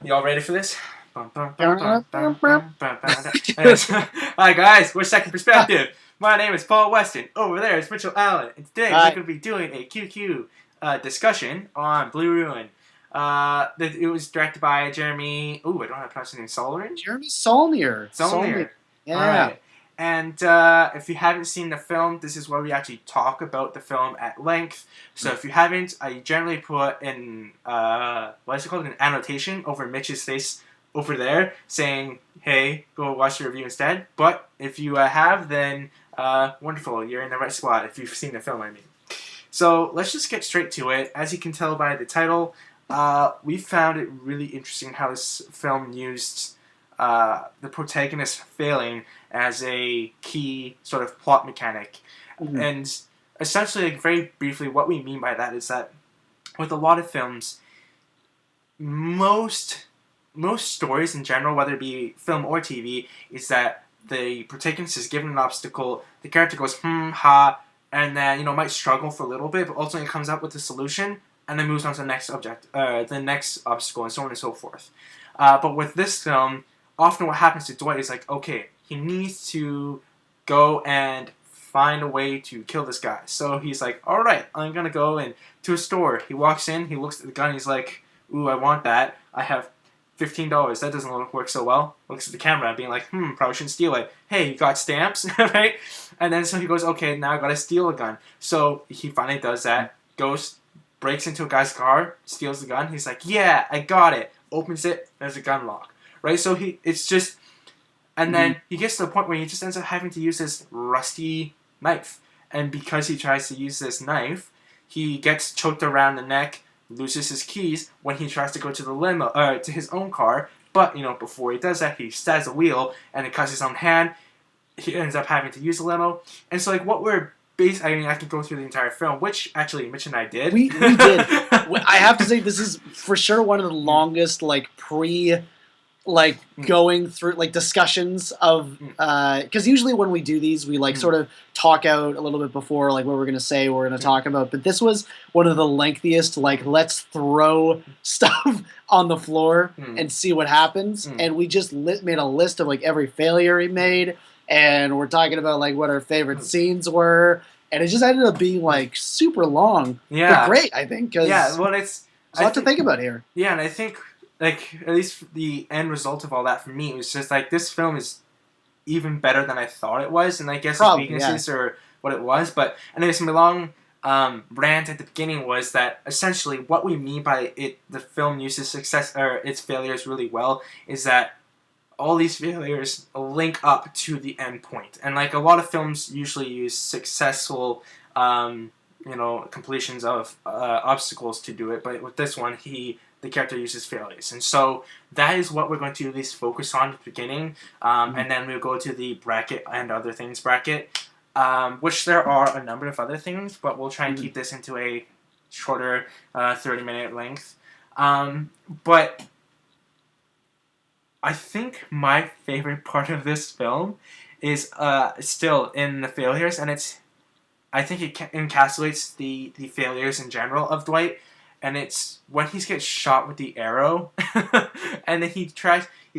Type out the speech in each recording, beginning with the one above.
Y'all ready for this? Hi, Hi guys, we're Second Perspective. My name is Paul Weston. Over there is Mitchell Allen. And today we're going to be doing a QQ discussion on Blue Ruin. It was directed by Jeremy... Ooh, I don't know how to pronounce his name. Solomon? Jeremy Saulnier. Saulnier. Yeah. Alright. And if you haven't seen the film, this is where we actually talk about the film at length. So if you haven't, I generally put in, what is it called, an annotation over Mitch's face over there saying, hey, go watch the review instead. But if you have, then wonderful, you're in the right spot if you've seen the film, I mean. So let's just get straight to it. As you can tell by the title, we found it really interesting how this film used the protagonist failing as a key sort of plot mechanic. Mm-hmm. And essentially, like, very briefly, what we mean by that is that with a lot of films, most stories in general, whether it be film or TV, is that the protagonist is given an obstacle, the character goes, ha, and then, might struggle for a little bit, but ultimately comes up with a solution, and then moves on to the next the next obstacle, and so on and so forth. But with this film, often what happens to Dwight is like, okay, he needs to go and find a way to kill this guy. So he's like, alright, I'm gonna go to a store. He walks in, he looks at the gun, he's like, ooh, I want that. I have $15. That doesn't work so well. Looks at the camera being like, probably shouldn't steal it. Hey, you got stamps? Right? And then so he goes, okay, now I gotta steal a gun. So he finally does that, goes, breaks into a guy's car, steals the gun. He's like, yeah, I got it. Opens it, there's a gun lock. Right? So it's just... And then he gets to the point where he just ends up having to use this rusty knife. And because he tries to use this knife, he gets choked around the neck, loses his keys when he tries to go to the limo, to his own car. But, before he does that, he stabs the wheel and it cuts his own hand. He ends up having to use the limo. And so, like, what we're I could go through the entire film, which actually Mitch and I did. We did. I have to say, this is for sure one of the longest, going through discussions of because usually when we do these we sort of talk out a little bit before what we're going to say, what we're going to talk about, but this was one of the lengthiest let's throw stuff on the floor and see what happens, and we just made a list of every failure he made, and we're talking about what our favorite scenes were, and it just ended up being super long, but great, I think, because it's a lot to think about here. Yeah, and I think at least the end result of all that for me was just this film is even better than I thought it was, and I guess its weaknesses are what it was. But anyways, my long rant at the beginning was that essentially what we mean by the film uses success or its failures really well is that all these failures link up to the end point, and a lot of films usually use successful completions of obstacles to do it, but with this one the character uses failures. And so that is what we're going to at least focus on at the beginning. And then we'll go to the bracket and other things bracket, which there are a number of other things, but we'll try and keep this into a shorter 30-minute length. But I think my favorite part of this film is still in the failures, and I think it encapsulates the failures in general of Dwight. And it's when he gets shot with the arrow, and then he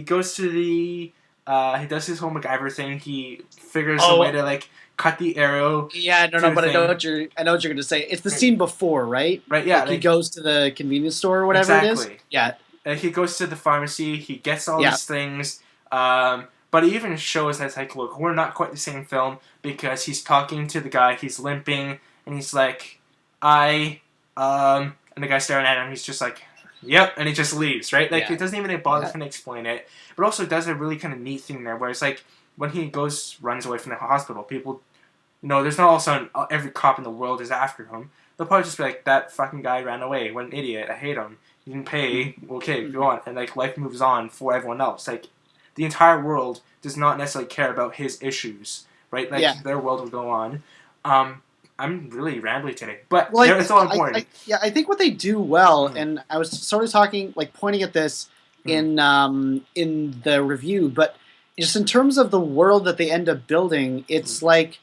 goes to he does his whole MacGyver thing. He figures a way to cut the arrow. Yeah, no, but I know what you're going to say. It's the scene before, right? Right, yeah. He goes to the convenience store or whatever it is. Yeah. He goes to the pharmacy. He gets all these things. But it even shows that look, we're not quite the same film, because he's talking to the guy. He's limping, and he's like, and the guy staring at him, he's just like, yep, and he just leaves, right? It doesn't even bother to explain it. But also does a really kind of neat thing there, where it's when he runs away from the hospital, people, there's not all of a sudden every cop in the world is after him. They'll probably just be like, that fucking guy ran away, what an idiot, I hate him. He didn't pay, okay, go on. And life moves on for everyone else. The entire world does not necessarily care about his issues, right? Their world will go on. I'm really rambly today, but it's all important. I think what they do well, and I was sort of talking, pointing at this in the review, but just in terms of the world that they end up building, it's what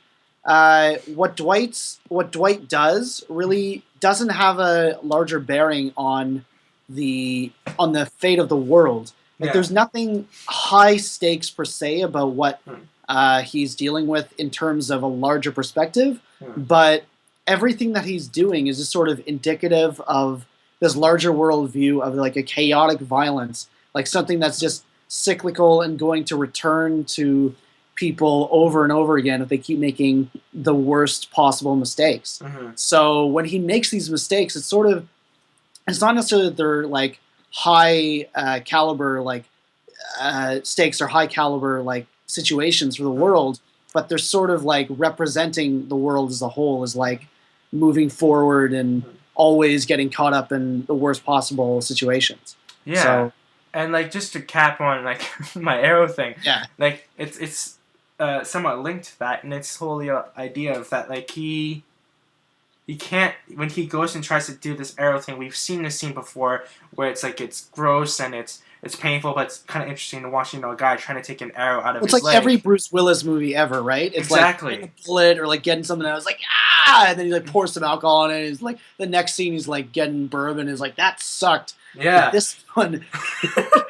Dwight does really doesn't have a larger bearing on on the fate of the world. Like, Yeah. there's nothing high stakes per se about what he's dealing with in terms of a larger perspective, but everything that he's doing is just sort of indicative of this larger world view of like a chaotic violence, like something that's just cyclical and going to return to people over and over again if they keep making the worst possible mistakes. So when he makes these mistakes, it's not necessarily that they're like high caliber like stakes or high caliber like situations for the world, but they're sort of like representing the world as a whole as like moving forward and always getting caught up in the worst possible situations. Yeah. So, and like just to cap on like my arrow thing, yeah, like it's somewhat linked to that, and it's wholly idea of that like he can't, when he goes and tries to do this arrow thing. We've seen this scene before where it's like it's gross and it's painful, but it's kind of interesting to watch, a guy trying to take an arrow out of his it's like leg. every Bruce Willis movie ever, right? It's exactly. like getting a bullet or like getting something else, like and then he like pours some alcohol on it. He's like the next scene he's like getting bourbon. Is like that sucked. Yeah. But this one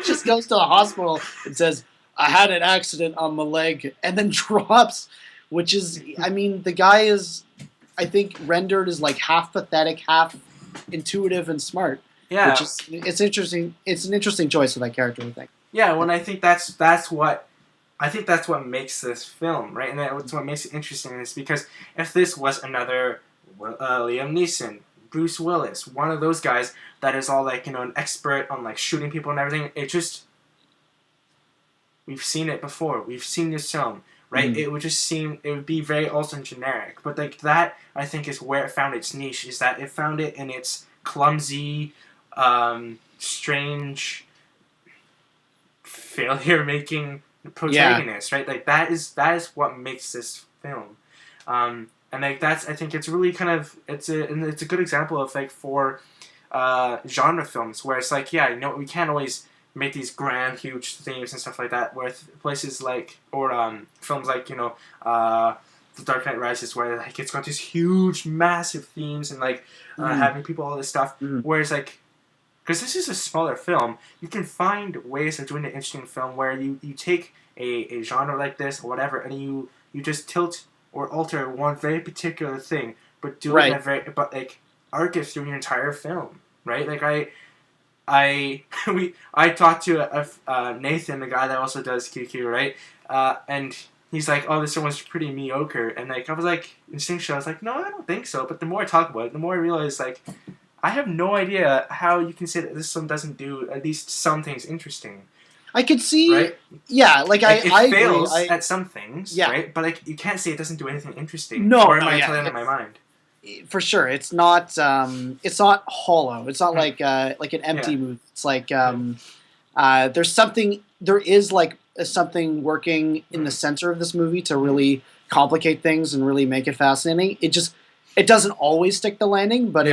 just goes to a hospital and says, "I had an accident on my leg," and then drops. Which is, I mean, the guy is, I think, rendered as like half pathetic, half intuitive and smart. Yeah, which is it's interesting. It's an interesting choice for that character, I think. Yeah, when I think that's what makes this film, right? And that's what makes it interesting is because if this was another Liam Neeson, Bruce Willis, one of those guys that is all like an expert on like shooting people and everything, we've seen it before. We've seen this film. Right, it would be very also generic, but like that, I think is where it found its niche. Is that it found it in its clumsy, strange, failure-making protagonist. Right, like that is what makes this film, and like that's, I think it's really kind of it's a good example of like for genre films where it's like, yeah, we can't always make these grand, huge themes and stuff like that. With places like, or films like, The Dark Knight Rises, where like it's got these huge, massive themes and like having people all this stuff. Whereas like, because this is a smaller film, you can find ways of doing an interesting film where you take a genre like this or whatever, and you just tilt or alter one very particular thing, but do it in a very, but like arc it through your entire film, right? Like I talked to Nathan, the guy that also does QQ, right? And he's like, "Oh, this one's pretty mediocre." And like I was like, instinctually, I was like, "No, I don't think so." But the more I talk about it, the more I realize like I have no idea how you can say that this film doesn't do at least some things interesting. I could see, right? Yeah, like it I fails agree. at some things, right? But like you can't say it doesn't do anything interesting. No, or am I telling in my mind? For sure, it's not hollow. It's not like an empty movie. It's like there's something. There is like something working in the center of this movie to really complicate things and really make it fascinating. It doesn't always stick the landing, but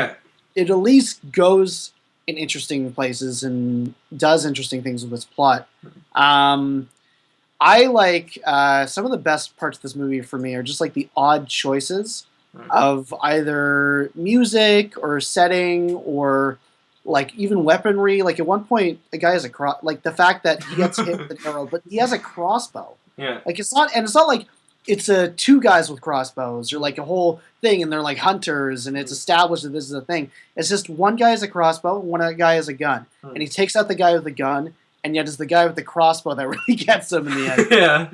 it at least goes in interesting places and does interesting things with its plot. I like some of the best parts of this movie for me are just like the odd choices of either music or setting or like even weaponry. Like at one point, a guy has like the fact that he gets hit with an arrow, but he has a crossbow. Yeah. Like it's not like it's two guys with crossbows or like a whole thing, and they're like hunters, and it's established that this is a thing. It's just one guy has a crossbow, one guy has a gun, and he takes out the guy with the gun, and yet it's the guy with the crossbow that really gets him in the end. Yeah.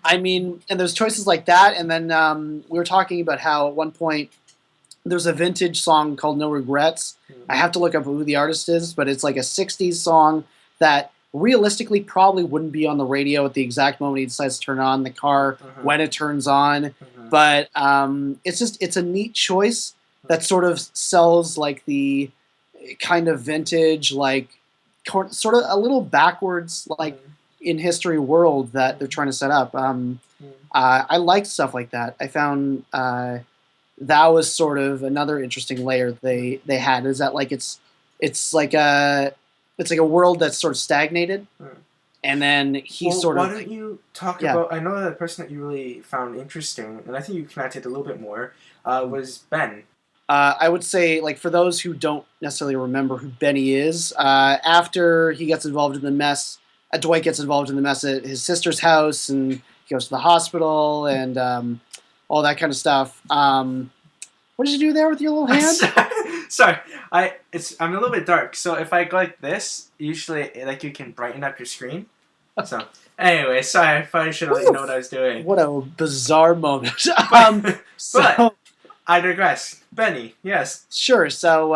I mean, and there's choices like that, and then we were talking about how at one point there's a vintage song called No Regrets. I have to look up who the artist is, but it's like a 60s song that realistically probably wouldn't be on the radio at the exact moment he decides to turn on the car when it turns on. But it's a neat choice that sort of sells like the kind of vintage, like sort of a little backwards, like in history world that they're trying to set up. I liked stuff like that. I found that was sort of another interesting layer they had, is that like it's like a world that's sort of stagnated, and then why don't you talk about? I know the person that you really found interesting, and I think you connected a little bit more was Ben. I would say, like, for those who don't necessarily remember who Benny is, after he gets involved in the mess, Dwight gets involved in the mess at his sister's house, and he goes to the hospital and all that kind of stuff. What did you do there with your little hand? Sorry, I'm a little bit dark, so if I go like this, usually like you can brighten up your screen. So anyway, sorry, I probably should have let you know what I was doing. What a bizarre moment. But I digress. Benny, yes. Sure. So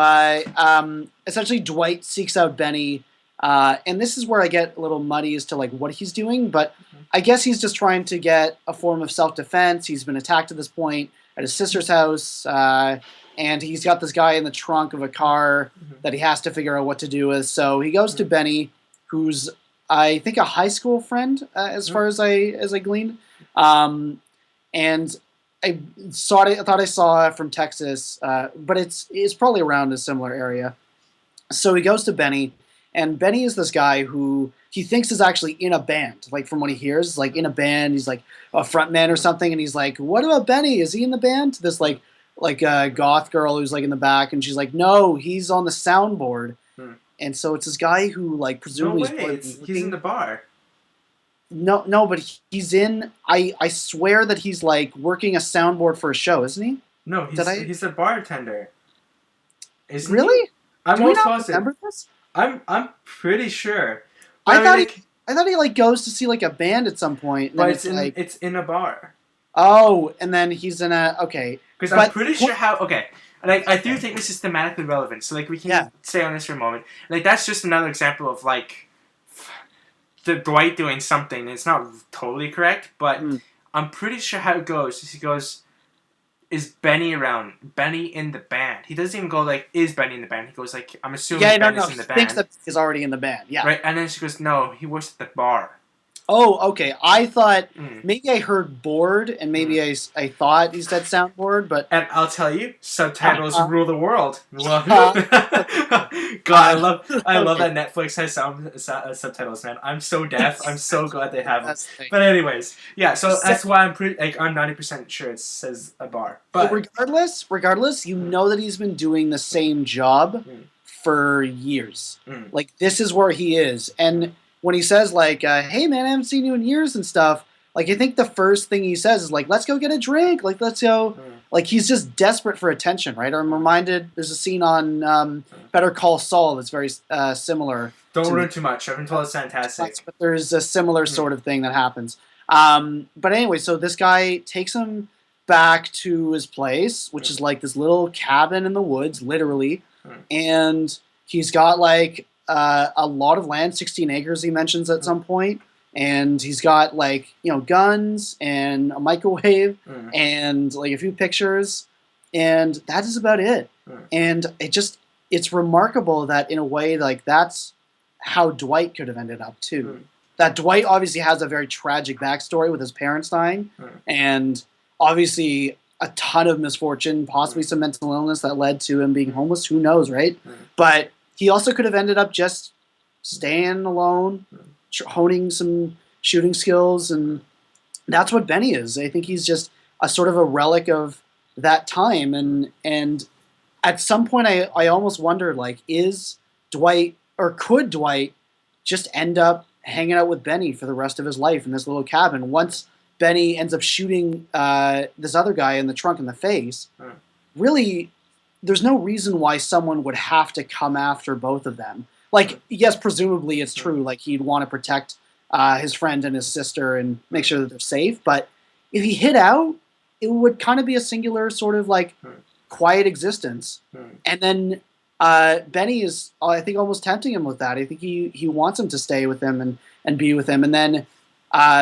essentially, Dwight seeks out Benny, and this is where I get a little muddy as to like what he's doing. But I guess he's just trying to get a form of self-defense. He's been attacked at this point at his sister's house, and he's got this guy in the trunk of a car that he has to figure out what to do with. So he goes to Benny, who's I think a high school friend, as far as I gleaned, and I thought I saw it from Texas, but it's probably around a similar area. So he goes to Benny, and Benny is this guy who he thinks is actually in a band. Like from what he hears, like in a band, he's like a front man or something, and he's like, "What about Benny? Is he in the band?" This like goth girl who's like in the back, and she's like, "No, he's on the soundboard." And so it's this guy who like presumably he's in the bar. No, but he's in. I swear that he's like working a soundboard for a show, isn't he? No, he's a bartender. Isn't really? He? I'm Do we not positive. remember this? I'm pretty sure. I thought he like goes to see like a band at some point. But it's in a bar. Oh, and then he's in a okay. Because I'm pretty sure Like I do think this is thematically relevant, so like we can stay on this for a moment. Like that's just another example of like the Dwight doing something. It's not totally correct, but I'm pretty sure how it goes is he goes, "Is Benny around? Benny in the band?" He doesn't even go like, "Is Benny in the band?" He goes like, "I'm assuming Benny's in the band." He thinks that he's already in the band. Yeah. Right, and then she goes, "No, he works at the bar." Oh, okay. I thought maybe I heard board, and maybe I thought he said soundboard, but and I'll tell you, subtitles rule the world. God, I love that Netflix has subtitles, man. I'm so deaf. I'm so glad they have them. But anyways, yeah. So that's why I'm I'm 90% sure it says a bar. But regardless, you know that he's been doing the same job for years. Like this is where he is, and when he says like, "Hey man, I haven't seen you in years" and stuff, like I think the first thing he says is like, "Let's go get a drink." Like let's go. Like he's just desperate for attention, right? I'm reminded there's a scene on Better Call Saul that's very similar. Don't ruin too much. I've been told it's fantastic. But there's a similar sort of thing that happens. But anyway, so this guy takes him back to his place, which is like this little cabin in the woods, literally, and he's got like a lot of land, 16 acres he mentions at some point, and he's got like, you know, guns and a microwave and like a few pictures, and that is about it. And it's remarkable that in a way like that's how Dwight could have ended up too. That Dwight obviously has a very tragic backstory with his parents dying, and obviously a ton of misfortune, possibly some mental illness that led to him being homeless. Who knows, right? But he also could have ended up just staying alone, honing some shooting skills, and that's what Benny is. I think he's just a sort of a relic of that time, and at some point I almost wondered, like, is Dwight, or could Dwight just end up hanging out with Benny for the rest of his life in this little cabin once Benny ends up shooting this other guy in the trunk in the face? Really, there's no reason why someone would have to come after both of them. Like, yes, presumably it's true. Like, he'd want to protect his friend and his sister and make sure that they're safe. But if he hid out, it would kind of be a singular sort of like quiet existence. And then Benny is, I think, almost tempting him with that. I think he wants him to stay with him and be with him. And then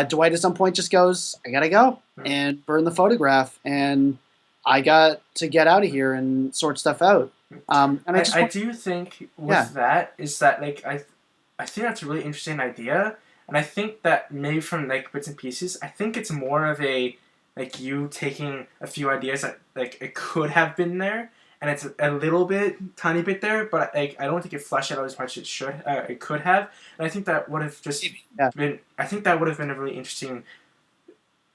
Dwight at some point just goes, "I gotta go and burn the photograph, and I got to get out of here and sort stuff out." And I do think with that is that like I think that's a really interesting idea, and I think that maybe from like bits and pieces, I think it's more of a like you taking a few ideas that like it could have been there, and it's a little bit, tiny bit there, but like I don't think it fleshed out as much as it could have, and I think that would have just been. I think that would have been a really interesting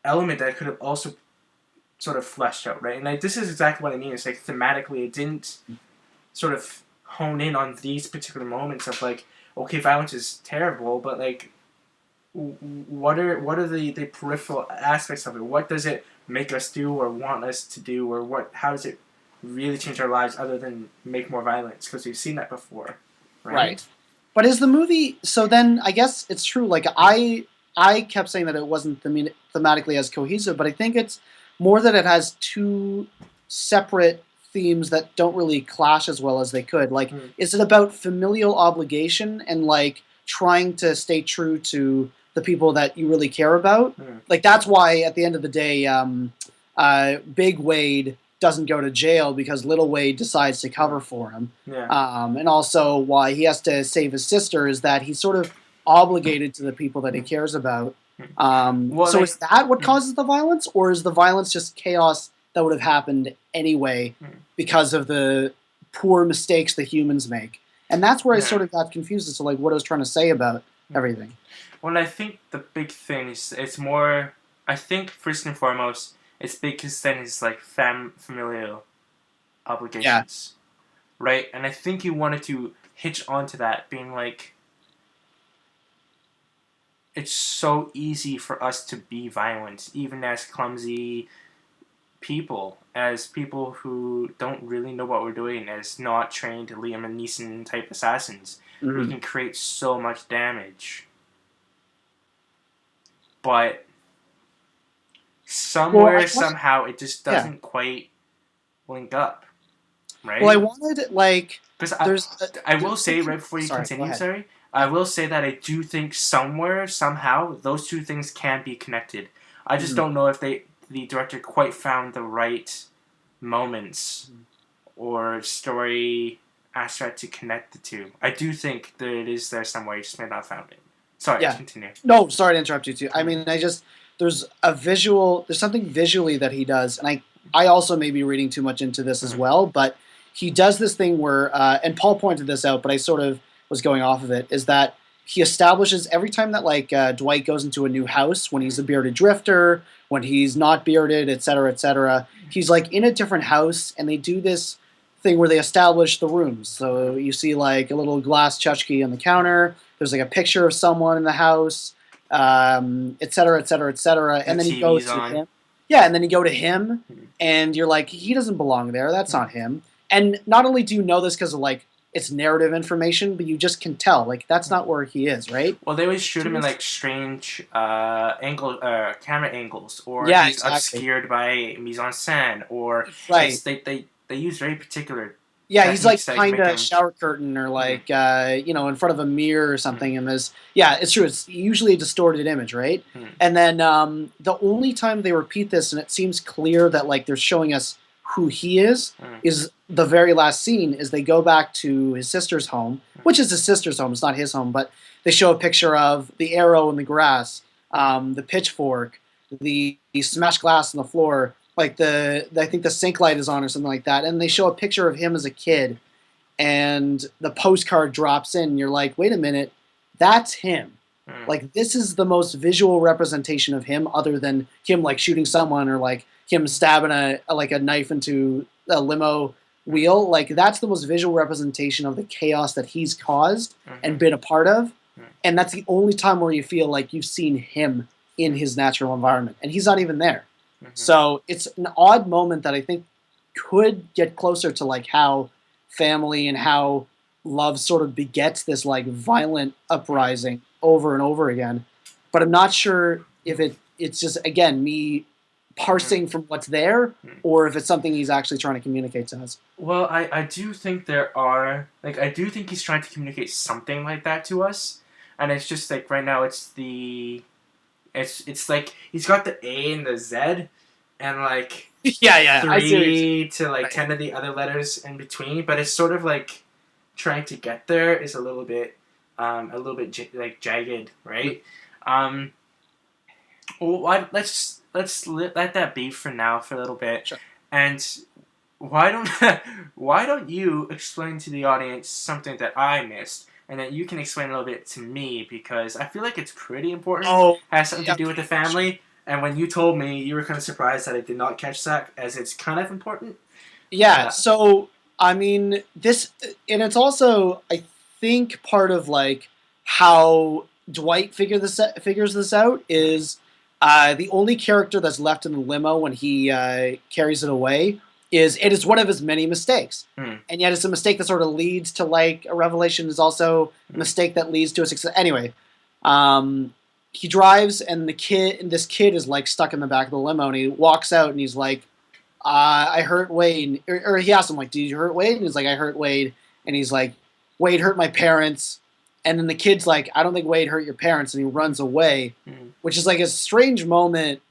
element that could have also sort of fleshed out, right? And like this is exactly what I mean. It's like thematically, it didn't sort of hone in on these particular moments of like, okay, violence is terrible, but like, what are the peripheral aspects of it? What does it make us do or want us to do, or what? How does it really change our lives other than make more violence? Because we've seen that before, right? Right. But is the movie so then I guess it's true like I kept saying that it wasn't thematically as cohesive, but I think it's more that it has two separate themes that don't really clash as well as they could. Like Mm. is it about familial obligation and like trying to stay true to the people that you really care about? Mm. Like that's why at the end of the day Big Wade doesn't go to jail because Little Wade decides to cover for him. Yeah. And also why he has to save his sister is that he's sort of obligated to the people that he cares about. Well, So like, is that what causes the violence, or is the violence just chaos that would have happened anyway because of the poor mistakes the humans make? And that's where I yeah. sort of got confused as to like what I was trying to say about everything. Well, I think the big thing is it's more. I think first and foremost, it's big because then it's like familial Yeah. obligations, right? And I think you wanted to hitch onto that, being like, it's so easy for us to be violent, even as clumsy people, as people who don't really know what we're doing, as not trained Liam and Neeson type assassins. We can create so much damage. But somewhere, somehow, it just doesn't quite link up, right? Well, I wanted like because there's. I will say right before you continue, sorry, I will say that I do think somewhere, somehow, those two things can be connected. I just don't know if the director quite found the right moments or story aspect to connect the two. I do think that it is there somewhere. You just may not have found it. Sorry, continue. No, sorry to interrupt you too. I mean, there's something visually that he does, and I also may be reading too much into this as well, but he does this thing where, and Paul pointed this out, but I sort of was going off of it, is that he establishes every time that like Dwight goes into a new house, when he's a bearded drifter, when he's not bearded, etc., he's like in a different house, and they do this thing where they establish the rooms. So you see like a little glass tchotchke on the counter. There's like a picture of someone in the house, etc., and then he goes to him. Yeah, and then you go to him, and you're like, he doesn't belong there. That's not him. And not only do you know this because of like it's narrative information, but you just can tell like that's not where he is, right? Well, they always shoot him in like strange camera angles, or he's obscured by mise en scène, or they use very particular. Yeah, he's like behind a shower curtain or like in front of a mirror or something, and it's true. It's usually a distorted image, right? And then the only time they repeat this, and it seems clear that like they're showing us who he is the very last scene. Is they go back to his sister's home, which is his sister's home. It's not his home, but they show a picture of the arrow in the grass, the pitchfork, the smashed glass on the floor. Like I think the sink light is on or something like that, and they show a picture of him as a kid, and the postcard drops in. And you're like, wait a minute, that's him. Like this is the most visual representation of him, other than him like shooting someone or like him stabbing a knife into a limo wheel. Like that's the most visual representation of the chaos that he's caused and been a part of, and that's the only time where you feel like you've seen him in his natural environment, and he's not even there. So it's an odd moment that I think could get closer to like how family and how love sort of begets this like violent uprising over and over again. But I'm not sure if it's just again me parsing from what's there, or if it's something he's actually trying to communicate to us. Well, I do think I do think he's trying to communicate something like that to us, and it's just like right now it's like he's got the A and the Z, and like 3 to like 10 of the other letters in between. But it's sort of like trying to get there is a little bit like jagged, right? Well, let's let that be for now for a little bit. Sure. And why don't you explain to the audience something that I missed? And then you can explain a little bit to me, because I feel like it's pretty important. It has something to do with the family. And when you told me, you were kind of surprised that I did not catch that, as it's kind of important. Yeah. So I mean, this, and it's also, I think, part of like how Dwight figures this out is the only character that's left in the limo when he carries it away is it is one of his many mistakes, Mm. and yet it's a mistake that sort of leads to like a revelation. Is also a mistake that leads to a success. Anyway, he drives, and this kid is like stuck in the back of the limo, and he walks out, and he's like, I hurt Wade. Or he asked him, like, did you hurt Wade? And he's like, I hurt Wade. And he's like, Wade hurt my parents. And then the kid's like, I don't think Wade hurt your parents. And he runs away, which is like a strange moment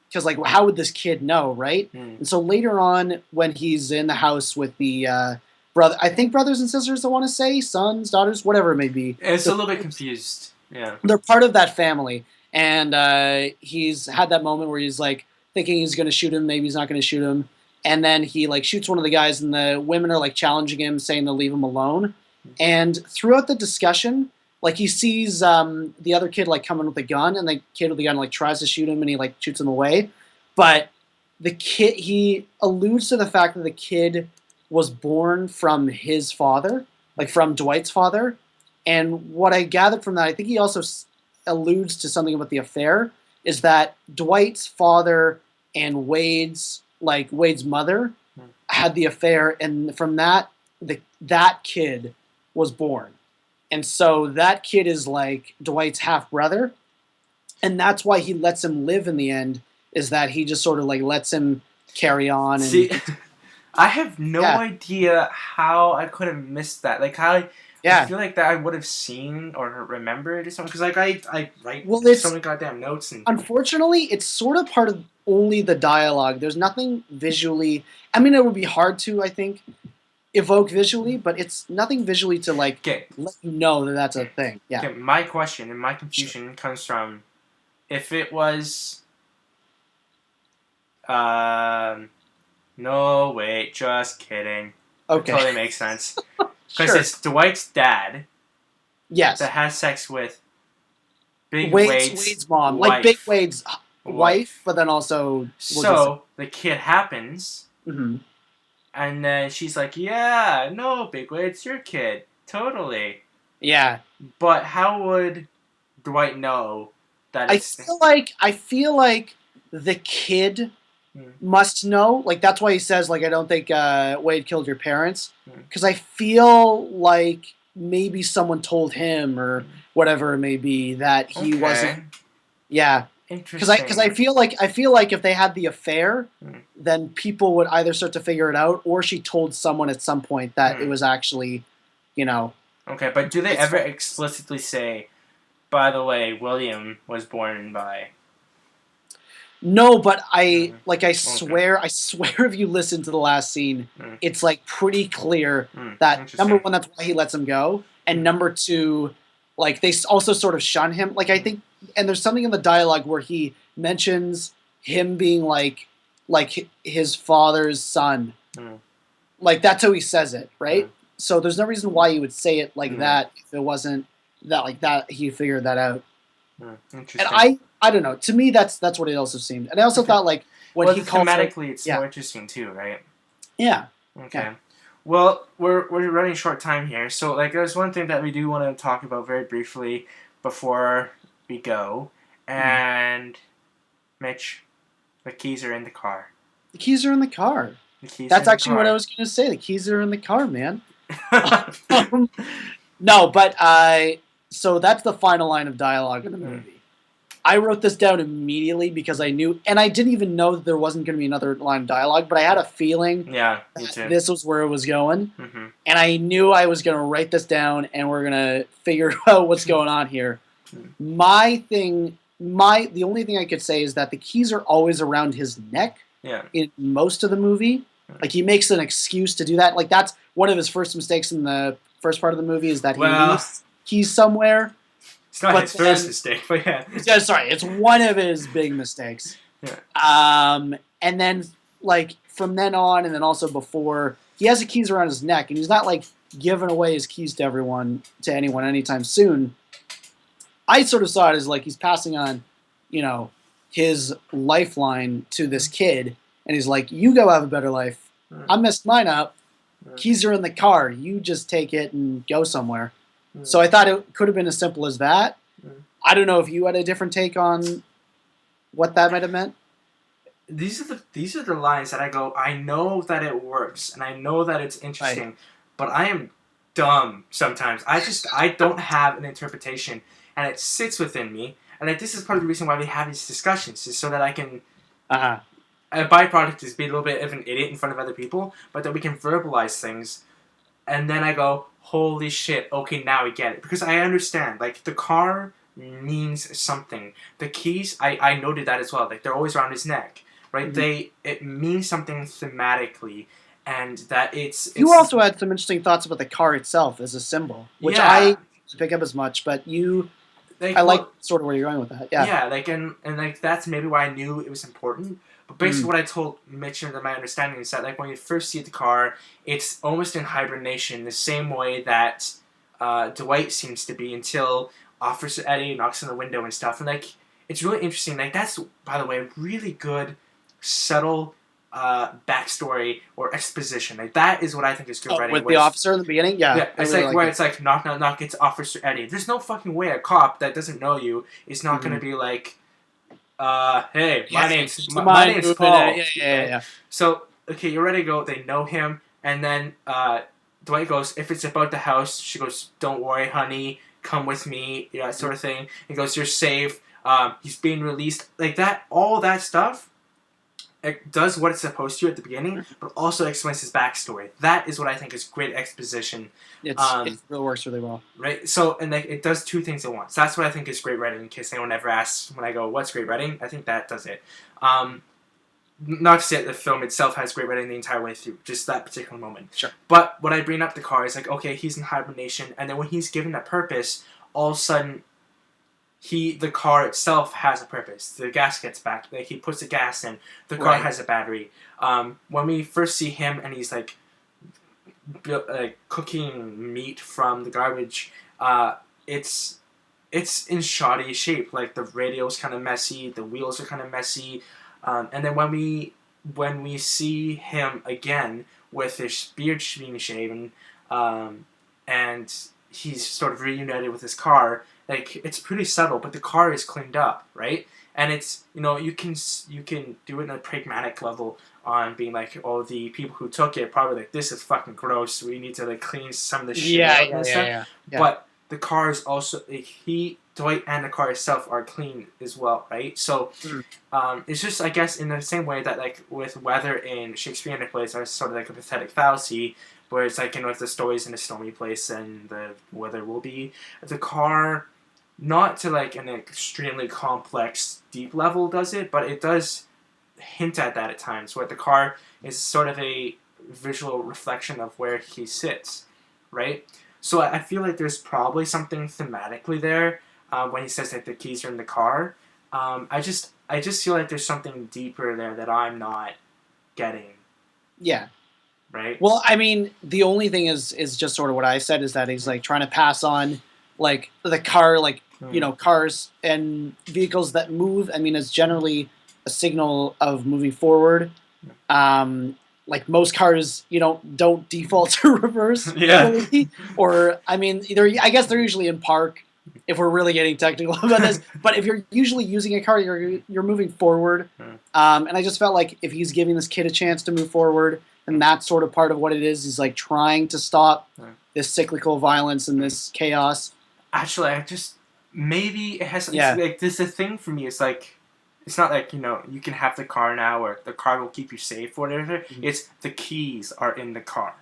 because, like, how would this kid know, right? And so later on, when he's in the house with the brother, I think brothers and sisters, I want to say, sons, daughters, whatever it may be. It's a little bit confused. Yeah. They're part of that family. And he's had that moment where he's like, thinking he's going to shoot him, maybe he's not going to shoot him, and then he like shoots one of the guys, and the women are like challenging him, saying they'll leave him alone. And throughout the discussion, like he sees the other kid like coming with a gun, and the kid with the gun like tries to shoot him, and he like shoots him away. But he alludes to the fact that the kid was born from his father, like from Dwight's father. And what I gathered from that, I think he also alludes to something about the affair, is that Dwight's father and Wade's mother had the affair, and from that that kid was born. And so that kid is like Dwight's half brother, and that's why he lets him live in the end, is that he just sort of like lets him carry on. And see, I have no idea how I could have missed that. Like how I feel like that I would have seen or remembered or something, because like I write so many goddamn notes. And unfortunately, it's sort of part of only the dialogue. There's nothing visually. I mean, it would be hard to, I think, evoke visually, but it's nothing visually to like let you know that that's a thing. Yeah. Okay, my question and my confusion comes from if it was. No, wait, just kidding. Okay. It totally makes sense. Because it's Dwight's dad. Yes. That has sex with Big Wade's mom. Wife. Like Big Wade's wife, but then also... So, the kid happens. Mm-hmm. And then she's like, yeah, no, Big Wade's your kid. Totally. Yeah. But how would Dwight know that it's... I feel like the kid... must know, like that's why he says, like, I don't think Wade killed your parents, because I feel like maybe someone told him or whatever it may be that he wasn't. Yeah, interesting. Because I feel like if they had the affair, then people would either start to figure it out, or she told someone at some point that it was actually, you know. Okay, but do they ever explicitly say, by the way, William was born by... No, but I swear if you listen to the last scene, it's like pretty clear that number one, that's why he lets him go, and number two, like they also sort of shun him. Like I think, and there's something in the dialogue where he mentions him being like his father's son. Like that's how he says it, right? So there's no reason why he would say it like that if it wasn't that like that he figured that out. Interesting. And I don't know. To me, that's what it also seemed. And I also thought like when he calls thematically, it's more interesting too, right? Yeah. Okay. Yeah. Well, we're running short time here, so like there's one thing that we do want to talk about very briefly before we go, and Mitch, the keys are in the car. The keys are in the car. That's actually what I was going to say. The keys are in the car, man. No, but so that's the final line of dialogue in the movie. I wrote this down immediately because I knew, and I didn't even know that there wasn't going to be another line of dialogue, but I had a feeling that this was where it was going, and I knew I was going to write this down, and we're going to figure out what's going on here. The only thing I could say is that the keys are always around his neck in most of the movie. Like, he makes an excuse to do that. Like, that's one of his first mistakes in the first part of the movie, is that he leaves keys somewhere. It's not his first mistake, but yeah. Sorry, it's one of his big mistakes. Yeah. And then, like, from then on, and then also before, he has the keys around his neck, and he's not, like, giving away his keys to anyone anytime soon. I sort of saw it as, like, he's passing on, you know, his lifeline to this kid, and he's like, "You go have a better life. I messed mine up. Keys are in the car. You just take it and go somewhere." So I thought it could have been as simple as that. I don't know if you had a different take on what that might have meant. These are the lines that I go, I know that it works and I know that it's interesting, Right. but I am dumb sometimes. I don't have an interpretation, and it sits within me. And like, this is part of the reason why we have these discussions, is so that I can. Uh-huh. A byproduct is be a little bit of an idiot in front of other people, but that we can verbalize things, and then I go, holy shit, okay, now I get it. Because I understand, like, the car means something. The keys, I noted that as well. Like, they're always around his neck, right? Mm-hmm. It means something thematically, and that it's You also had some interesting thoughts about the car itself as a symbol, which I yeah, didn't pick up as much, but I like, like well, sort of where you're going with that. Yeah. yeah, like, and like, that's maybe why I knew it was important. But basically, Mm. what I told Mitch and my understanding is that, like, when you first see the car, it's almost in hibernation, the same way that Dwight seems to be, until Officer Eddie knocks on the window and stuff. And like, it's really interesting. Like, that's, by the way, a really good, subtle backstory or exposition. Like, that is what I think is good Oh, writing. with Where the it's, officer in the beginning, yeah, yeah, I it's really like like where that. it's like knock knock knock. It's Officer Eddie. There's no fucking way a cop that doesn't know you is not Mm-hmm. gonna be like, hey, Yeah, do you my mind name's moving it? Paul, Yeah, yeah, right? yeah. So okay, you're ready to go. They know him, and then Dwight goes, if it's about the house, she goes, don't worry, honey, come with me, yeah, that sort of thing. He goes, you're safe. He's being released, like that. All that stuff. It does what it's supposed to at the beginning, but also explains his backstory. That is what I think is great exposition. It really works really well. Right? So, and like, it does two things at once. That's what I think is great writing, in case anyone ever asks when I go, what's great writing? I think that does it. Not to say that the film itself has great writing the entire way through, just that particular moment. Sure. But when I bring up the car, it's like, okay, he's in hibernation, and then when he's given that purpose, all of a sudden, the car itself has a purpose. The gas gets back, like, he puts the gas in, the car Right. has a battery. When we first see him and he's like, cooking meat from the garbage, it's in shoddy shape. Like, the radio's kind of messy, the wheels are kind of messy, and then when we see him again with his beard being shaven, and he's sort of reunited with his car, like, it's pretty subtle, but the car is cleaned up, right? And it's, you can do it in a pragmatic level, on being like, oh, the people who took it probably like, this is fucking gross. We need to like clean some of this shit Yeah, out yeah, and yeah, stuff. yeah. But the car is also, like, Dwight and the car itself are clean as well, right? So it's just, I guess, in the same way that, like, with weather in Shakespearean plays are sort of like a pathetic fallacy, where it's like, if the story's in a stormy place and the weather will be, the car, not to like an extremely complex deep level does it, but it does hint at that at times, where the car is sort of a visual reflection of where he sits, right? So I feel like there's probably something thematically there, when he says that the keys are in the car. I just feel like there's something deeper there that I'm not getting, Yeah. right? Well, I mean, the only thing is just sort of what I said, is that he's like trying to pass on, like, the car, like, cars and vehicles that move. I mean, it's generally a signal of moving forward. Like, most cars, don't default to reverse, Yeah. really. Or, I mean, I guess they're usually in park, if we're really getting technical about this. But if you're usually using a car, you're moving forward. And I just felt like if he's giving this kid a chance to move forward, and that's sort of part of what it is. He's like trying to stop this cyclical violence and this chaos. Actually, maybe it has. Yeah. It's like, this is a thing for me. It's like, it's not like, you can have the car now, or the car will keep you safe, or whatever. Mm-hmm. It's the keys are in the car,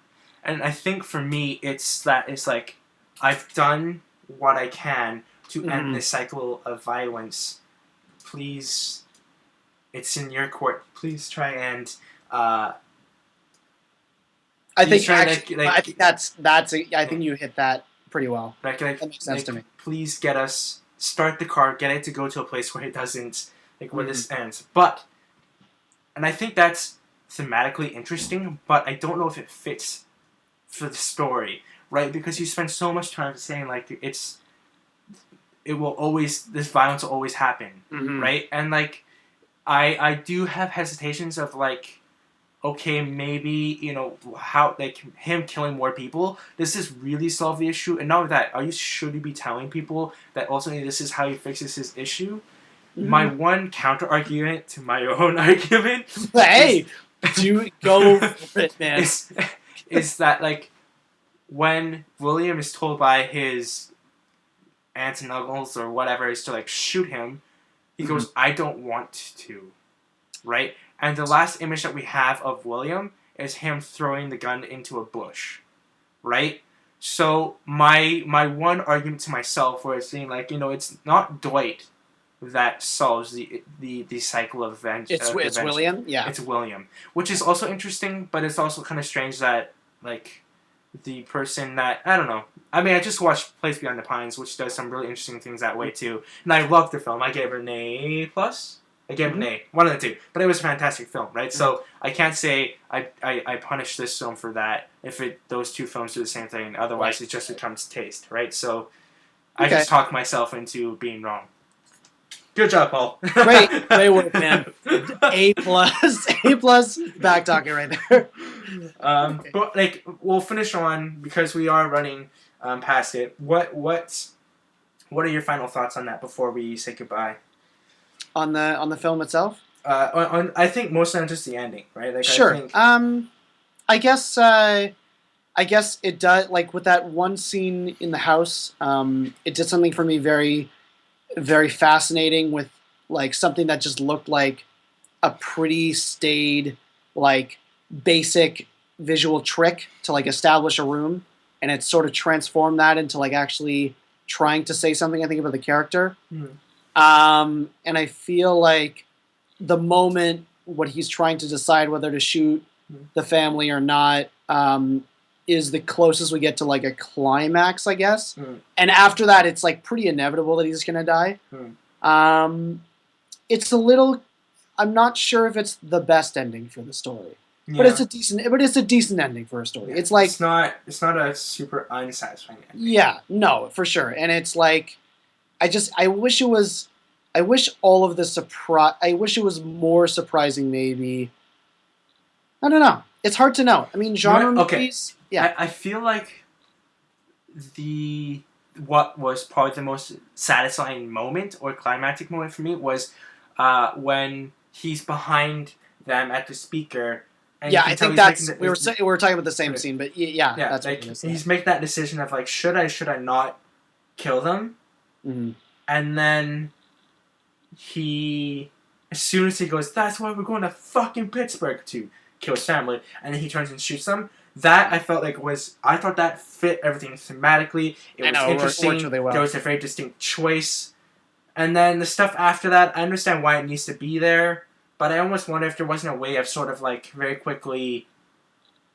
and I think for me, it's like, I've done what I can to end this cycle of violence. Please, it's in your court. Please try and. I think try, actually, I think I think you hit that pretty well. That makes sense to me. Please start the car, get it to go to a place where it doesn't, like, where this ends. But, and I think that's thematically interesting, but I don't know if it fits for the story, right? Because you spend so much time saying, like, this violence will always happen, right? And, like, I do have hesitations of like, okay, maybe how like him killing more people. Does this really solve the issue? And not only that, should you be telling people that ultimately this is how he fixes his issue? My one counter argument to my own argument, hey, do go for it, man. Is that like when William is told by his aunts and uncles or whatever is to like shoot him, he goes, "I don't want to," right? And the last image that we have of William is him throwing the gun into a bush, right? So my one argument to myself was saying like, it's not Dwight that solves the cycle of events. It's William, yeah. It's William, which is also interesting, but it's also kind of strange that like the person that I don't know. I mean, I just watched Place Beyond the Pines, which does some really interesting things that way too, and I loved the film. I gave it an A plus. I gave it an A, one of the two, but it was a fantastic film, right? So I can't say I punish this film for that if those two films do the same thing. Otherwise, it just becomes taste, right? So I just talked myself into being wrong. Good job, Paul. Great work, man. A plus. Back talking right there. But like we'll finish on because we are running past it. What are your final thoughts on that before we say goodbye? On the film itself? I think mostly on just the ending, right? Like, sure. I think, I guess it does. Like with that one scene in the house, it did something for me very, very fascinating. With like something that just looked like a pretty staid, like basic visual trick to like establish a room, and it sort of transformed that into like actually trying to say something. I think about the character. And I feel like the moment what he's trying to decide whether to shoot the family or not is the closest we get to like a climax, I guess. And after that, it's like pretty inevitable that he's gonna die. It's a little. I'm not sure if it's the best ending for the story, but it's a decent ending for a story. Yeah. It's like it's not a super unsatisfying ending. Yeah, no, for sure. And it's like I wish all of the surprise. I wish it was more surprising. Maybe I don't know. It's hard to know. I mean, genre movies. Yeah, I feel like what was probably the most satisfying moment or climactic moment for me was when he's behind them at the speaker. And I think that's we were talking about the same scene, but that's like what it is. He's making that decision of like, should I not kill them? And then as soon as he goes, that's why we're going to fucking Pittsburgh to kill his family, and then he turns and shoots them. That I felt like I thought that fit everything thematically. It was interesting. It really well. There was a very distinct choice. And then the stuff after that, I understand why it needs to be there, but I almost wonder if there wasn't a way of sort of like very quickly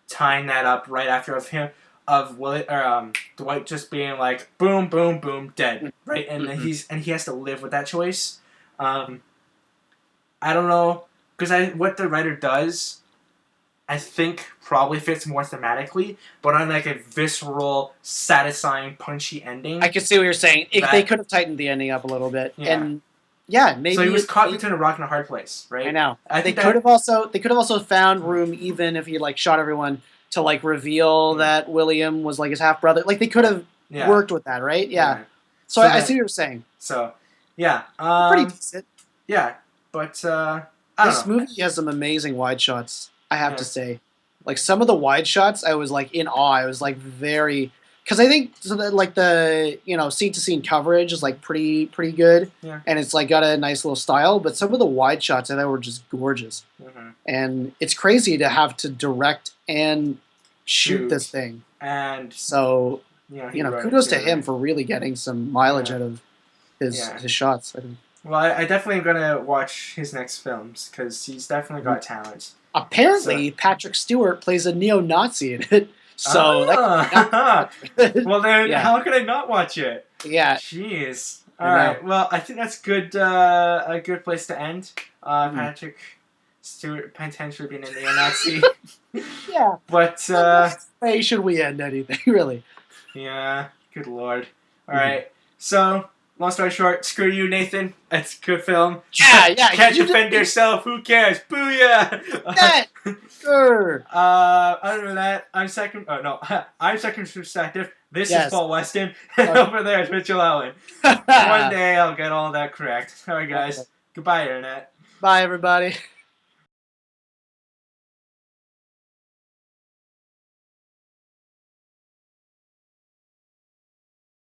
tying that up right after Dwight just being like boom, boom, boom, dead, right? And then he has to live with that choice. I don't know, because what the writer does, I think probably fits more thematically, but on like a visceral, satisfying, punchy ending. I can see what you're saying. They could have tightened the ending up a little bit, and maybe. So he was caught between a rock and a hard place, right? I know. They could have also found room, even if he like shot everyone, to like reveal that William was like his half brother. Like they could have worked with that, right? Yeah. So I see what you're saying. So yeah, pretty decent. Yeah, but this movie has some amazing wide shots. I have to say, like some of the wide shots, I was like in awe. I was like very, because I think like the scene to scene coverage is like pretty good, and it's like got a nice little style. But some of the wide shots I thought were just gorgeous, and it's crazy to have to direct and shoot this thing. And so kudos to him for really getting some mileage out of his shots. I think. Well, I definitely am gonna watch his next films because he's definitely got talent. Apparently, Patrick Stewart plays a neo-Nazi in it. So well then, how could I not watch it? Yeah. Jeez. All right. Well, I think that's good. A good place to end. Patrick Stewart potentially being a neo-Nazi. Yeah. But way should we end anything, really? Yeah. Good lord. All right. So long story short, screw you, Nathan. It's a good film. Yeah. Can't defend yourself. Who cares? Booyah! Other than that, I'm second. Oh no, I'm second perspective. This is Paul Weston, and over there is Mitchell Allen. One day I'll get all that correct. All right, guys. Goodbye, Internet. Bye, everybody.